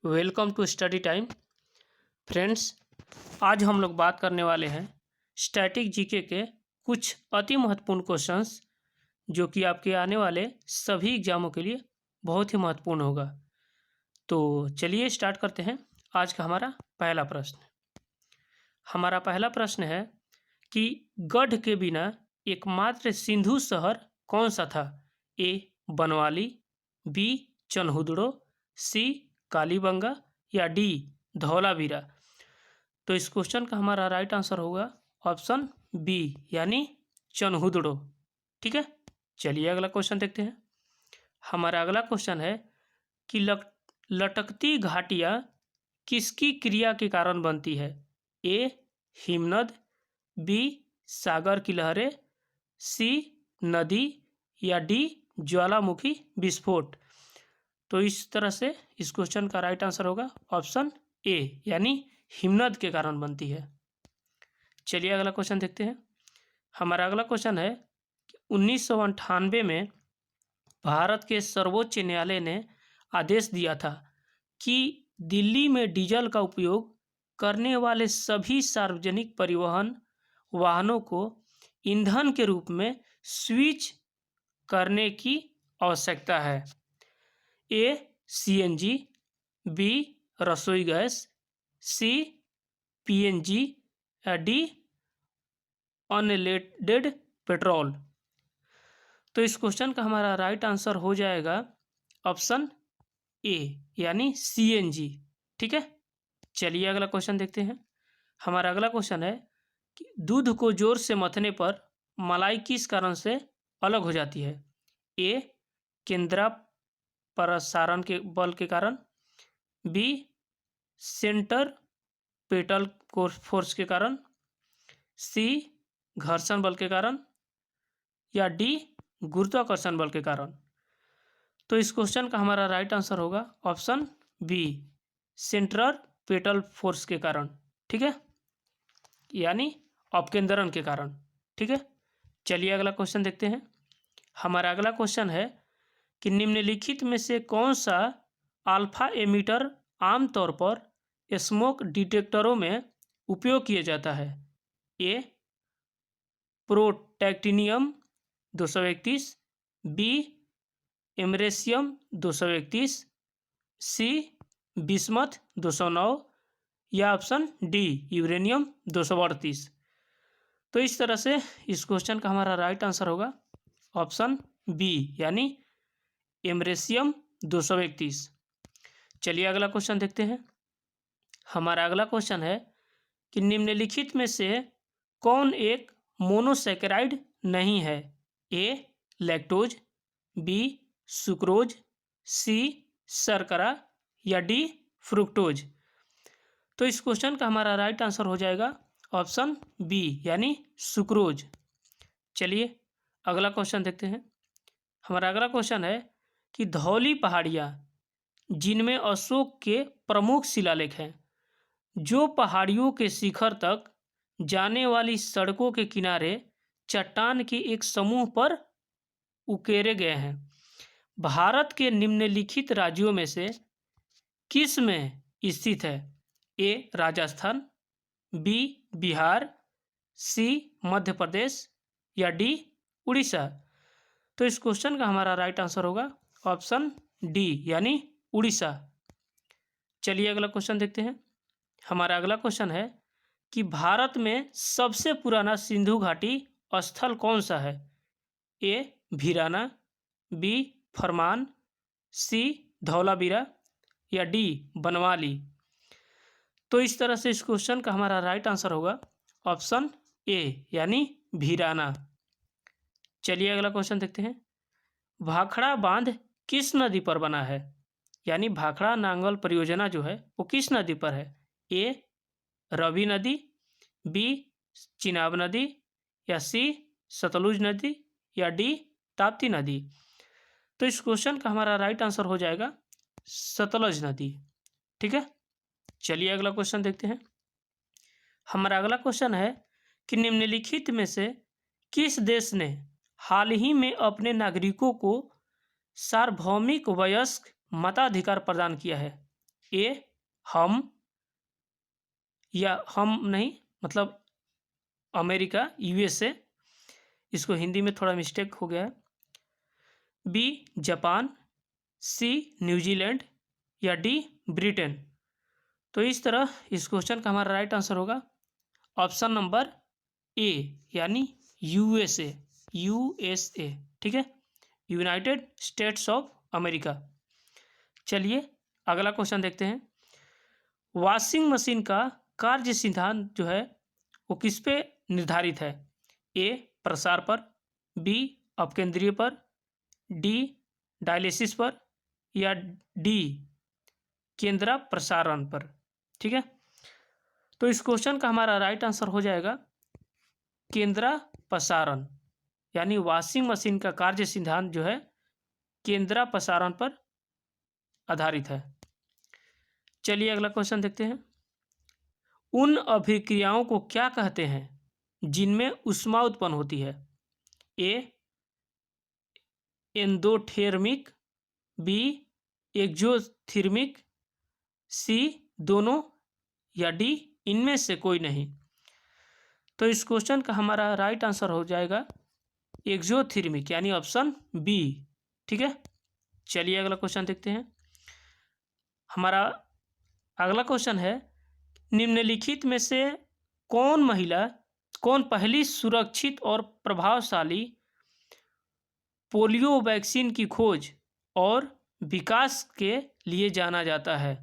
Welcome to study time. Friends, आज हम लोग बात करने वाले हैं स्टैटिक जीके के कुछ अति महत्वपूर्ण क्वेश्चंस जो कि आपके आने वाले सभी एग्जामों के लिए बहुत ही महत्वपूर्ण होगा। तो चलिए स्टार्ट करते हैं। आज का हमारा पहला प्रश्न है कि गढ़ के बिना एकमात्र सिंधु शहर कौन सा था? ए बनवाली, बी चनहुदड़ो, सी कालीबंगा या डी धौलावीरा। तो इस क्वेश्चन का हमारा राइट आंसर होगा ऑप्शन बी यानी चनहुदड़ो। ठीक है, चलिए अगला क्वेश्चन देखते हैं। हमारा अगला क्वेश्चन है कि लटकती घाटियाँ किसकी क्रिया के कारण बनती है? ए हिमनद, बी सागर की लहरें, सी नदी या डी ज्वालामुखी विस्फोट। तो इस तरह से इस क्वेश्चन का राइट आंसर होगा ऑप्शन ए यानी हिमनद के कारण बनती है। चलिए अगला क्वेश्चन देखते हैं। हमारा अगला क्वेश्चन है कि 1998 में भारत के सर्वोच्च न्यायालय ने आदेश दिया था कि दिल्ली में डीजल का उपयोग करने वाले सभी सार्वजनिक परिवहन वाहनों को ईंधन के रूप में स्विच करने की आवश्यकता है। ए सीएनजी, बी रसोई गैस, सी पीएनजी या डी अनलेटेड पेट्रोल। तो इस क्वेश्चन का हमारा राइट आंसर हो जाएगा ऑप्शन ए यानी सीएनजी। ठीक है, चलिए अगला क्वेश्चन देखते हैं। हमारा अगला क्वेश्चन है कि दूध को जोर से मथने पर मलाई किस कारण से अलग हो जाती है? ए केंद्रा प्रसारण के बल के कारण, बी सेंटर पेटल फोर्स के कारण, सी घर्षण बल के कारण या डी गुरुत्वाकर्षण बल के कारण। तो इस क्वेश्चन का हमारा राइट आंसर होगा option B centripetal force के कारण। ठीक है, यानी अपकेंद्रण के कारण। ठीक है, चलिए अगला क्वेश्चन देखते हैं। हमारा अगला क्वेश्चन है कि निम्नलिखित में से कौन सा अल्फा एमिटर आमतौर पर स्मोक डिटेक्टरों में उपयोग किया जाता है? ए प्रोटैक्टिनियम 231, बी एमरेशियम 231, सी बिस्मथ 209 या ऑप्शन डी यूरेनियम 238। तो इस तरह से इस क्वेश्चन का हमारा राइट आंसर होगा ऑप्शन बी यानी एमरेशियम 231। चलिए अगला क्वेश्चन देखते हैं। हमारा अगला क्वेश्चन है कि निम्नलिखित में से कौन एक मोनोसैकेराइड नहीं है? ए लैक्टोज, बी सुक्रोज, सी शर्करा या डी फ्रुक्टोज। तो इस क्वेश्चन का हमारा राइट आंसर हो जाएगा ऑप्शन बी यानी सुक्रोज। चलिए अगला क्वेश्चन देखते हैं। हमारा अगला क्वेश्चन है कि धौली पहाड़ियाँ जिनमें अशोक के प्रमुख शिलालेख हैं, जो पहाड़ियों के शिखर तक जाने वाली सड़कों के किनारे चट्टान के एक समूह पर उकेरे गए हैं, भारत के निम्नलिखित राज्यों में से किस में स्थित है? ए राजस्थान, बी बिहार, सी मध्य प्रदेश या डी उड़ीसा। तो इस क्वेश्चन का हमारा राइट आंसर होगा ऑप्शन डी यानी उड़ीसा। चलिए अगला क्वेश्चन देखते हैं। हमारा अगला क्वेश्चन है कि भारत में सबसे पुराना सिंधु घाटी स्थल कौन सा है? ए भीराना, बी फरमान, सी धौलावीरा या डी बनवाली। तो इस तरह से इस क्वेश्चन का हमारा राइट आंसर होगा ऑप्शन ए यानी भीराना। चलिए अगला क्वेश्चन देखते हैं। भाखड़ा बांध किस नदी पर बना है? यानी भाखड़ा नांगल परियोजना जो है वो किस नदी पर है? ए रवि नदी, बी चिनाब नदी या सी सतलुज नदी या डी ताप्ती नदी। तो इस क्वेश्चन का हमारा राइट आंसर हो जाएगा सतलज नदी। ठीक है, चलिए अगला क्वेश्चन देखते हैं। हमारा अगला क्वेश्चन है कि निम्नलिखित में से किस देश ने हाल ही में अपने नागरिकों को सार्वभौमिक वयस्क मताधिकार प्रदान किया है? ए हम, या हम नहीं मतलब अमेरिका यूएसए, इसको हिंदी में थोड़ा मिस्टेक हो गया है। बी जापान, सी न्यूजीलैंड, या डी ब्रिटेन। तो इस तरह इस क्वेश्चन का हमारा राइट आंसर होगा ऑप्शन नंबर ए, यानी यूएसए। यूएसए, ठीक है, यूनाइटेड स्टेट्स ऑफ अमेरिका। चलिए अगला क्वेश्चन देखते हैं। वॉशिंग मशीन का कार्य सिद्धांत जो है वो किस पे निर्धारित है? ए प्रसार पर, बी अपकेंद्रीय पर, डी डायलिसिस पर, या डी केंद्र प्रसारण पर। ठीक है, तो इस क्वेश्चन का हमारा राइट आंसर हो जाएगा केंद्र प्रसारण, यानी वॉशिंग मशीन का कार्य सिद्धांत जो है केंद्र प्रसारण पर आधारित है। चलिए अगला क्वेश्चन देखते हैं। उन अभिक्रियाओं को क्या कहते हैं जिनमें ऊष्मा उत्पन्न होती है? ए एंडोथर्मिक, बी एक्सोथर्मिक, सी दोनों, या डी इनमें से कोई नहीं। तो इस क्वेश्चन का हमारा राइट आंसर हो जाएगा एक्सोथर्मिक, यानी ऑप्शन बी। ठीक है, चलिए अगला क्वेश्चन देखते हैं। हमारा अगला क्वेश्चन है, निम्नलिखित में से कौन पहली सुरक्षित और प्रभावशाली पोलियो वैक्सीन की खोज और विकास के लिए जाना जाता है?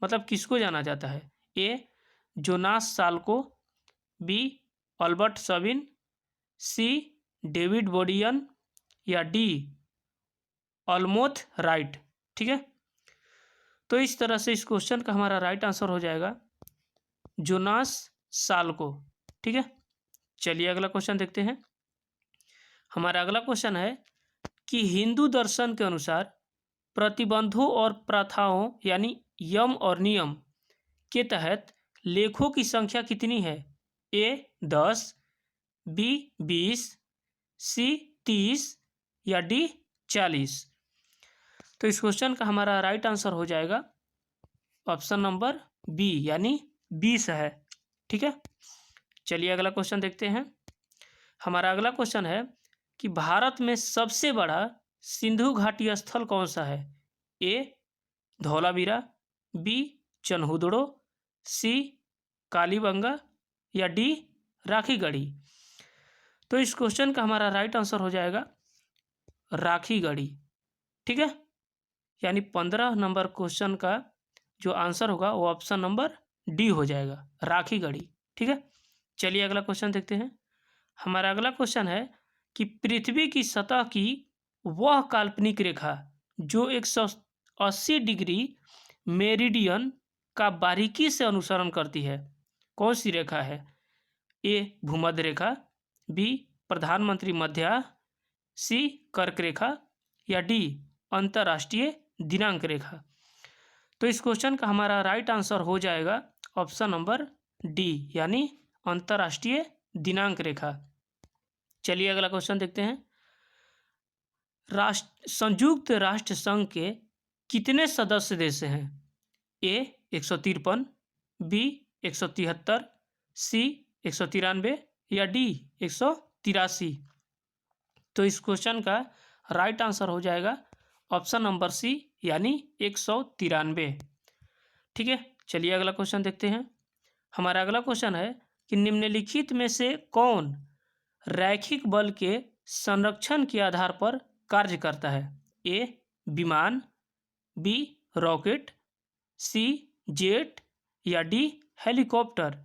मतलब किसको जाना जाता है? ए Jonas साल्को, B Albert Sabin, C David बोडियन, या डी ऑलमोथ राइट। ठीक है, तो इस तरह से इस क्वेश्चन का हमारा राइट आंसर हो जाएगा जोनास साल्को। ठीक है, चलिए अगला क्वेश्चन देखते हैं। हमारा अगला क्वेश्चन है कि हिंदू दर्शन के अनुसार प्रतिबंधों और प्रथाओं यानी यम और नियम के तहत लेखों की संख्या कितनी है? ए 10, बी 20, सी 30, या डी 40। तो इस क्वेश्चन का हमारा राइट आंसर हो जाएगा ऑप्शन नंबर बी, यानी 20 है। ठीक है, चलिए अगला क्वेश्चन देखते हैं। हमारा अगला क्वेश्चन है कि भारत में सबसे बड़ा सिंधु घाटी स्थल कौन सा है? ए धौलावीरा, बी चन्हुदड़ो, सी कालीबंगा, या डी राखीगढ़ी। तो इस क्वेश्चन का हमारा राइट आंसर हो जाएगा राखीगढ़ी। ठीक है, यानी 15 नंबर क्वेश्चन का जो आंसर होगा वो ऑप्शन नंबर डी हो जाएगा, राखीगढ़ी। ठीक है, चलिए अगला क्वेश्चन देखते हैं। हमारा अगला क्वेश्चन है कि पृथ्वी की सतह की वह काल्पनिक रेखा जो 180 डिग्री मेरिडियन का बारीकी से अनुसरण करती है, कौन सी रेखा है? ए भूमध्य रेखा, बी प्रधानमंत्री मध्य, सी कर्क रेखा, या डी अंतर्राष्ट्रीय दिनांक रेखा। तो इस क्वेश्चन का हमारा राइट आंसर हो जाएगा ऑप्शन नंबर डी, यानी अंतर्राष्ट्रीय दिनांक रेखा। चलिए अगला क्वेश्चन देखते हैं। संयुक्त राष्ट्र संघ के कितने सदस्य देश हैं? ए 153, बी 173, सी 193, या डी 183। तो इस क्वेश्चन का राइट आंसर हो जाएगा ऑप्शन नंबर सी, यानी 193। ठीक है, चलिए अगला क्वेश्चन देखते हैं। हमारा अगला क्वेश्चन है कि निम्नलिखित में से कौन रैखिक बल के संरक्षण के आधार पर कार्य करता है? ए विमान, बी रॉकेट, सी जेट, या डी हेलीकॉप्टर।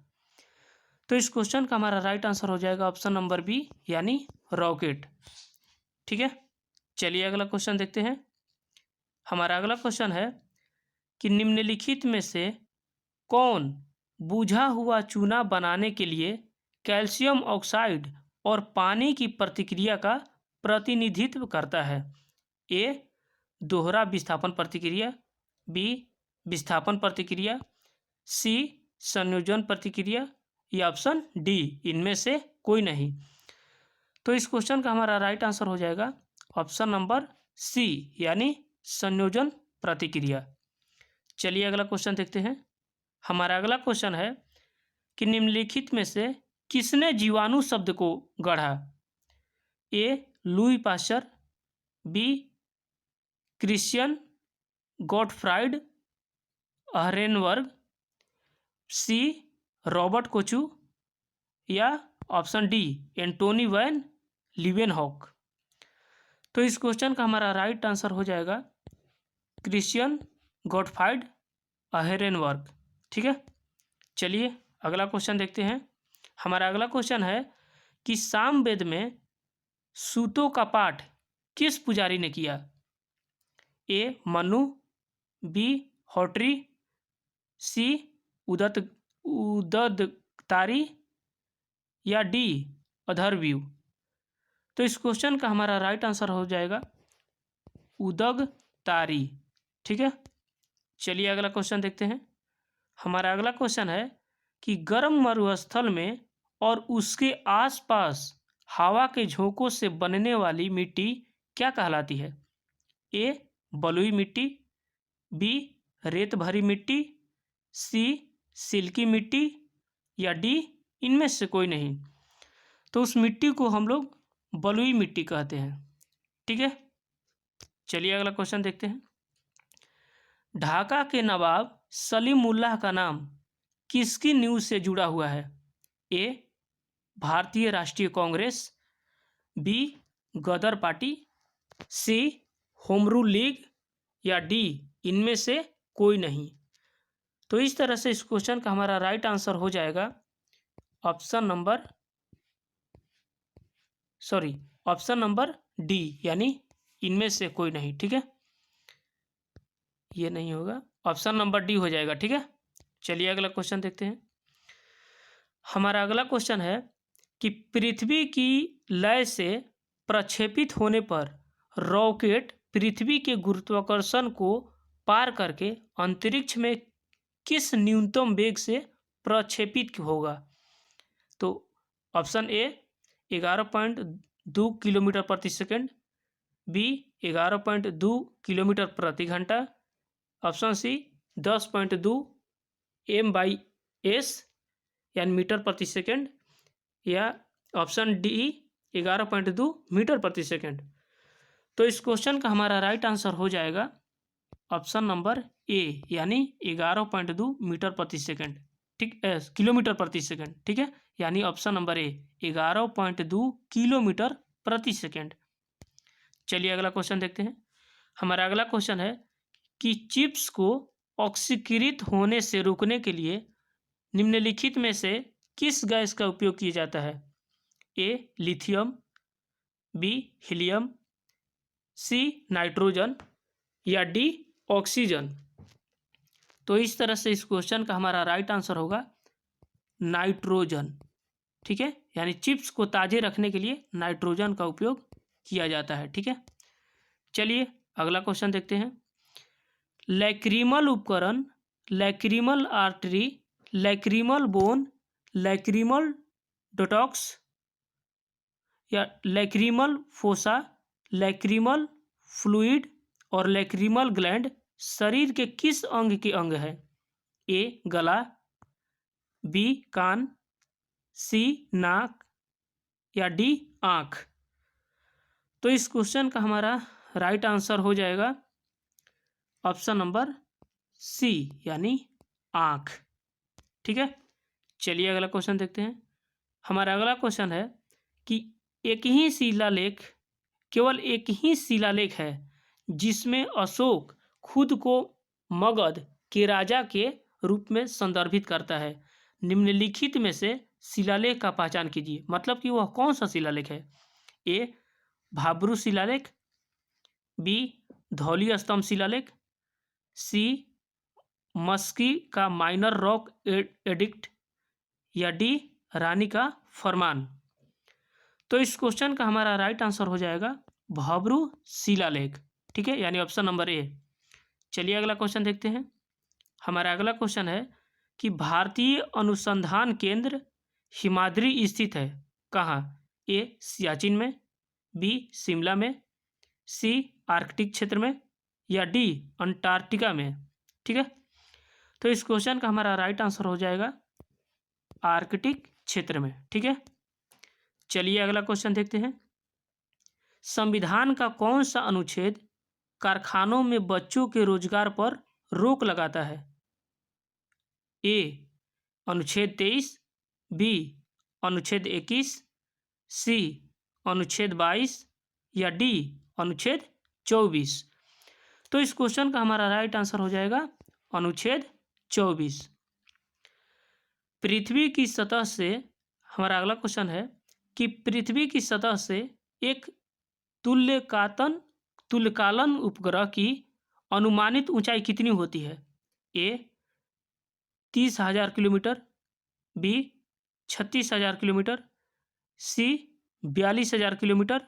तो इस क्वेश्चन का हमारा राइट आंसर हो जाएगा ऑप्शन नंबर बी, यानी रॉकेट। ठीक है, चलिए अगला क्वेश्चन देखते हैं। हमारा अगला क्वेश्चन है कि निम्नलिखित में से कौन बुझा हुआ चूना बनाने के लिए कैल्शियम ऑक्साइड और पानी की प्रतिक्रिया का प्रतिनिधित्व करता है? ए दोहरा विस्थापन प्रतिक्रिया, बी विस्थापन प्रतिक्रिया, सी संयोजन प्रतिक्रिया, या ऑप्शन डी इनमें से कोई नहीं। तो इस क्वेश्चन का हमारा राइट आंसर हो जाएगा ऑप्शन नंबर सी, यानी संयोजन प्रतिक्रिया। चलिए अगला क्वेश्चन देखते हैं। हमारा अगला क्वेश्चन है कि निम्नलिखित में से किसने जीवाणु शब्द को गढ़ा? A Louis Pasteur, B Christian Gottfried Ehrenberg, C Robert Koch या option D Antonie van Leeuwenhoek. तो इस क्वेश्चन का हमारा राइट आंसर हो जाएगा क्रिश्चियन गॉटफ्राइड अहरेनबर्ग। ठीक है, चलिए अगला क्वेश्चन देखते हैं। हमारा अगला क्वेश्चन है कि सामवेद में सूतों का पाठ किस पुजारी ने किया? ए मनु, बी होट्री, सी उददतारी या डी अधरव्यू। तो इस क्वेश्चन का हमारा राइट आंसर हो जाएगा उदगतारी। ठीक है, चलिए अगला क्वेश्चन देखते हैं। हमारा अगला क्वेश्चन है कि गर्म मरुस्थल में और उसके आसपास हवा के झोंकों से बनने वाली मिट्टी क्या कहलाती है? ए बलुई मिट्टी, बी रेत भरी मिट्टी, सी सिल्की मिट्टी या डी इनमें से कोई नहीं। तो उस मिट्टी को हम लोग बलुई मिट्टी कहते हैं। ठीक है, चलिए अगला क्वेश्चन देखते हैं। ढाका के नवाब सलीमुल्लाह का नाम किसकी नींव से जुड़ा हुआ है? ए भारतीय राष्ट्रीय कांग्रेस, बी गदर पार्टी, सी होम रूल लीग या डी इनमें से कोई नहीं। तो इस तरह से इस क्वेश्चन का हमारा राइट आंसर हो जाएगा ऑप्शन नंबर डी यानी इनमें से कोई नहीं। ठीक है, ये नहीं होगा, ऑप्शन नंबर डी हो जाएगा। ठीक है, चलिए अगला क्वेश्चन देखते हैं। हमारा अगला क्वेश्चन है कि पृथ्वी की लय से प्रक्षेपित होने पर रॉकेट पृथ्वी के गुरुत्वाकर्षण को पार करके अंतरिक्ष में किस न्यूनतम वेग से प्रक्षेपित होगा? तो ऑप्शन ए 11.2 किलोमीटर प्रति सेकंड, बी 11.2 किलोमीटर प्रति घंटा, ऑप्शन सी 10.2 m/s यानी मीटर प्रति सेकंड या ऑप्शन डी 11.2 मीटर प्रति सेकंड। तो इस क्वेश्चन का हमारा राइट आंसर हो जाएगा ऑप्शन नंबर ए यानी 11.2 मीटर प्रति सेकंड। ठीक है, किलोमीटर प्रति सेकंड। ठीक है, यानी ऑप्शन नंबर ए 11.2 किलोमीटर प्रति सेकंड। चलिए अगला क्वेश्चन देखते हैं। हमारा अगला क्वेश्चन है कि चिप्स को ऑक्सीकृत होने से रोकने के लिए निम्नलिखित में से किस गैस का उपयोग किया जाता है? A lithium, B helium, C nitrogen या डी ऑक्सीजन। तो इस तरह से इस क्वेश्चन का हमारा राइट आंसर होगा नाइट्रोजन। ठीक है, यानी चिप्स को ताज़े रखने के लिए नाइट्रोजन का उपयोग किया जाता है। ठीक है, चलिए अगला क्वेश्चन देखते हैं। लैक्रिमल उपकरण, lacrimal artery, lacrimal bone, lacrimal डोटॉक्स या लैक्रिमल फोसा, लैक्रिमल फ्लूइड और लैक्रिमल ग्लैंड शरीर के किस अंग के अंग है? ए गला, बी कान, सी नाक या डी आँख। तो इस क्वेश्चन का हमारा राइट आंसर हो जाएगा ऑप्शन नंबर सी यानी आँख। ठीक है, चलिए अगला क्वेश्चन देखते हैं। हमारा अगला क्वेश्चन है कि केवल एक ही शिलालेख है जिसमें अशोक खुद को मगध के राजा के रूप में संदर्भित करता है। निम्नलिखित में से शिलालेख का पहचान कीजिए, मतलब कि वह कौन सा शिलालेख है? ए भाब्रू शिलालेख, बी धौली स्तंभ शिलालेख, सी मस्की का माइनर रॉक एडिक्ट या डी रानी का फरमान। तो इस क्वेश्चन का हमारा राइट आंसर हो जाएगा भाब्रू शिलालेख। ठीक है, यानी ऑप्शन नंबर ए। चलिए अगला क्वेश्चन देखते हैं। हमारा अगला क्वेश्चन है कि भारतीय अनुसंधान केंद्र हिमाद्री स्थित है कहाँ? ए सियाचिन में, बी शिमला में, सी आर्कटिक क्षेत्र में या डी अंटार्कटिका में। ठीक है, तो इस क्वेश्चन का हमारा राइट आंसर हो जाएगा आर्कटिक क्षेत्र में। ठीक है, चलिए अगला क्वेश्चन देखते हैं। संविधान का कौन सा अनुच्छेद कारखानों में बच्चों के रोजगार पर रोक लगाता है? ए अनुच्छेद 23, बी अनुच्छेद 21, सी अनुच्छेद 22 या डी अनुच्छेद 24। तो इस क्वेश्चन का हमारा राइट आंसर हो जाएगा अनुच्छेद 24। पृथ्वी की सतह से हमारा अगला क्वेश्चन है कि पृथ्वी की सतह से एक तुल्यकालन उपग्रह की अनुमानित ऊंचाई कितनी होती है? ए 30,000 किलोमीटर, बी 36,000 किलोमीटर, सी 42,000 किलोमीटर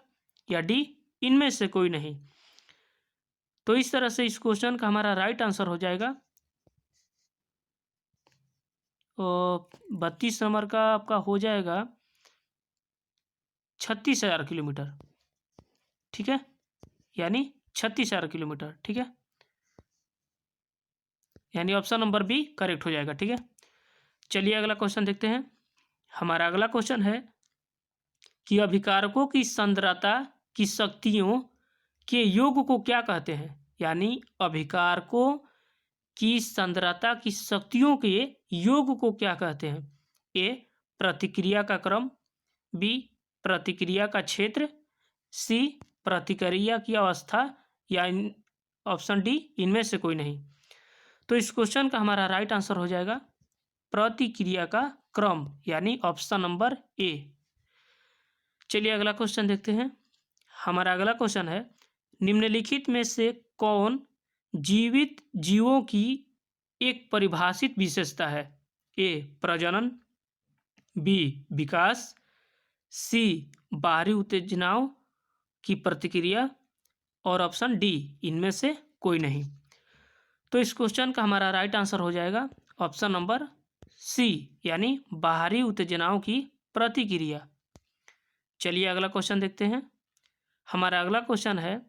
या डी इनमें से कोई नहीं। तो इस तरह से इस क्वेश्चन का हमारा राइट आंसर हो जाएगा 32 नंबर का आपका हो जाएगा 36,000 किलोमीटर। ठीक है, यानी 36,000 किलोमीटर। ठीक है, यानी ऑप्शन नंबर बी करेक्ट हो जाएगा। ठीक है, चलिए अगला क्वेश्चन देखते हैं। हमारा अगला क्वेश्चन है कि अभिकारकों की सांद्रता की शक्तियों के योग को क्या कहते हैं? यानी अभिकारकों की सांद्रता की शक्तियों के योग को क्या कहते हैं? ए प्रतिक्रिया का क्रम, बी प्रतिक्रिया का क्षेत्र, सी प्रतिक्रिया की अवस्था या ऑप्शन डी इनमें से कोई नहीं। तो इस क्वेश्चन का हमारा राइट आंसर हो जाएगा प्रतिक्रिया का क्रम, यानी ऑप्शन नंबर ए। चलिए अगला क्वेश्चन देखते हैं। हमारा अगला क्वेश्चन है निम्नलिखित में से कौन जीवित जीवों की एक परिभाषित विशेषता है? ए प्रजनन, बी विकास, सी बाहरी उत्तेजनाओं की प्रतिक्रिया और ऑप्शन डी इनमें से कोई नहीं। तो इस क्वेश्चन का हमारा राइट आंसर हो जाएगा ऑप्शन नंबर सी, यानी बाहरी उत्तेजनाओं की प्रतिक्रिया। चलिए अगला क्वेश्चन देखते हैं। हमारा अगला क्वेश्चन है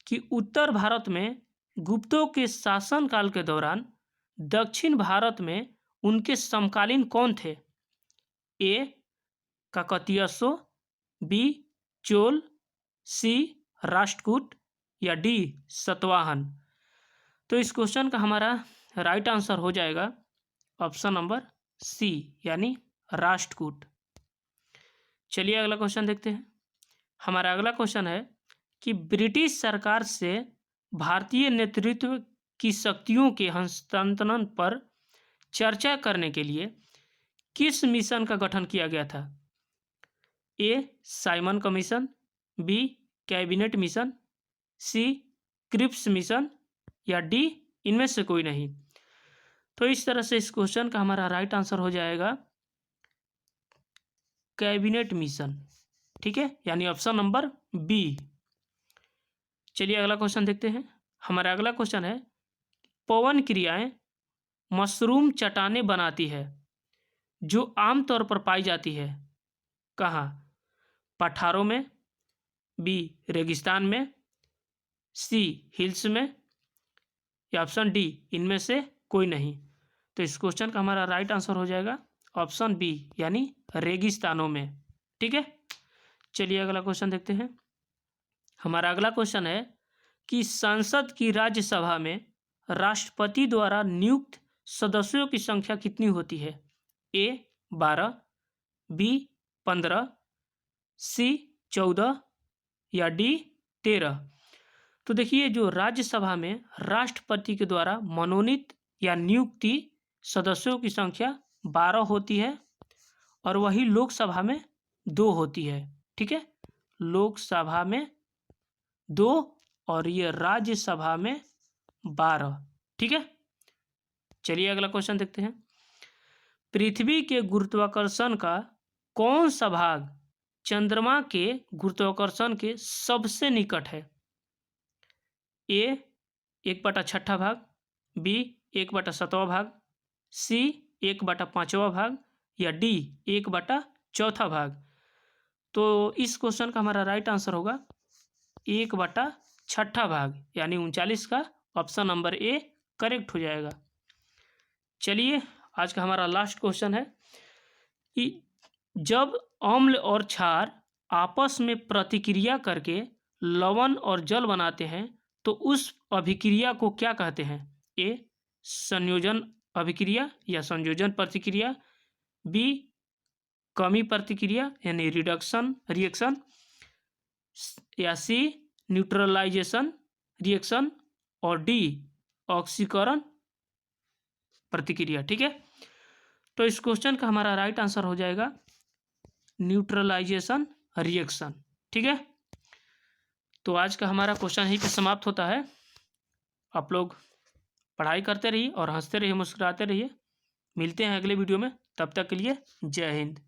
कि उत्तर भारत में गुप्तों के शासनकाल के दौरान दक्षिण भारत में उनके समकालीन कौन थे? ए काकतीय, बी चोल, सी राष्ट्रकूट या डी सातवाहन। तो इस क्वेश्चन का हमारा राइट आंसर हो जाएगा ऑप्शन नंबर सी, यानी राष्ट्रकूट। चलिए अगला क्वेश्चन देखते हैं। हमारा अगला क्वेश्चन है कि ब्रिटिश सरकार से भारतीय नेतृत्व की शक्तियों के हस्तांतरण पर चर्चा करने के लिए किस मिशन का गठन किया गया था? A Simon Commission, B cabinet mission, C Cripps mission या डी इनमें से कोई नहीं। तो इस तरह से इस क्वेश्चन का हमारा राइट आंसर हो जाएगा कैबिनेट मिशन। ठीक है, यानी ऑप्शन नंबर बी। चलिए अगला क्वेश्चन देखते हैं। हमारा अगला क्वेश्चन है पवन क्रियाएं मशरूम चट्टानें बनाती है जो आमतौर पर पाई जाती है कहाँ? पठारों में, बी रेगिस्तान में, सी हिल्स में या ऑप्शन डी इनमें से कोई नहीं। तो इस क्वेश्चन का हमारा राइट आंसर हो जाएगा ऑप्शन बी, यानी रेगिस्तानों में। ठीक है, चलिए अगला क्वेश्चन देखते हैं। हमारा अगला क्वेश्चन है कि संसद की राज्यसभा में राष्ट्रपति द्वारा नियुक्त सदस्यों की संख्या कितनी होती है? ए 12, बी 15, सी 14 या डी 13। तो देखिए जो राज्यसभा में राष्ट्रपति के द्वारा मनोनीत या नियुक्ति सदस्यों की संख्या 12 होती है और वही लोकसभा में 2 होती है। ठीक है, लोकसभा में 2 और ये राज्यसभा में 12। ठीक है, चलिए अगला क्वेश्चन देखते हैं। पृथ्वी के गुरुत्वाकर्षण का कौन सा भाग चंद्रमा के गुरुत्वाकर्षण के सबसे निकट है? ए 1/6 भाग, बी 1/7 भाग, सी 1/5 भाग या डी 1/4 भाग। तो इस क्वेश्चन का हमारा राइट आंसर होगा 1/6 भाग, यानी 39 का ऑप्शन नंबर ए करेक्ट हो जाएगा। चलिए आज का हमारा लास्ट क्वेश्चन है कि जब अम्ल और क्षार आपस में प्रतिक्रिया करके लवण और जल बनाते हैं तो उस अभिक्रिया को क्या कहते हैं? ए संयोजन अभिक्रिया या संयोजन प्रतिक्रिया, बी कमी प्रतिक्रिया यानी रिडक्शन रिएक्शन, या सी न्यूट्रलाइजेशन रिएक्शन, और डी ऑक्सीकरण प्रतिक्रिया। ठीक है, तो इस क्वेश्चन का हमारा राइट आंसर हो जाएगा न्यूट्रलाइजेशन रिएक्शन। ठीक है, तो आज का हमारा क्वेश्चन यहीं पे समाप्त होता है। आप लोग पढ़ाई करते रहिए और हंसते रहिए, मुस्कुराते रहिए। मिलते हैं अगले वीडियो में, तब तक के लिए जय हिंद।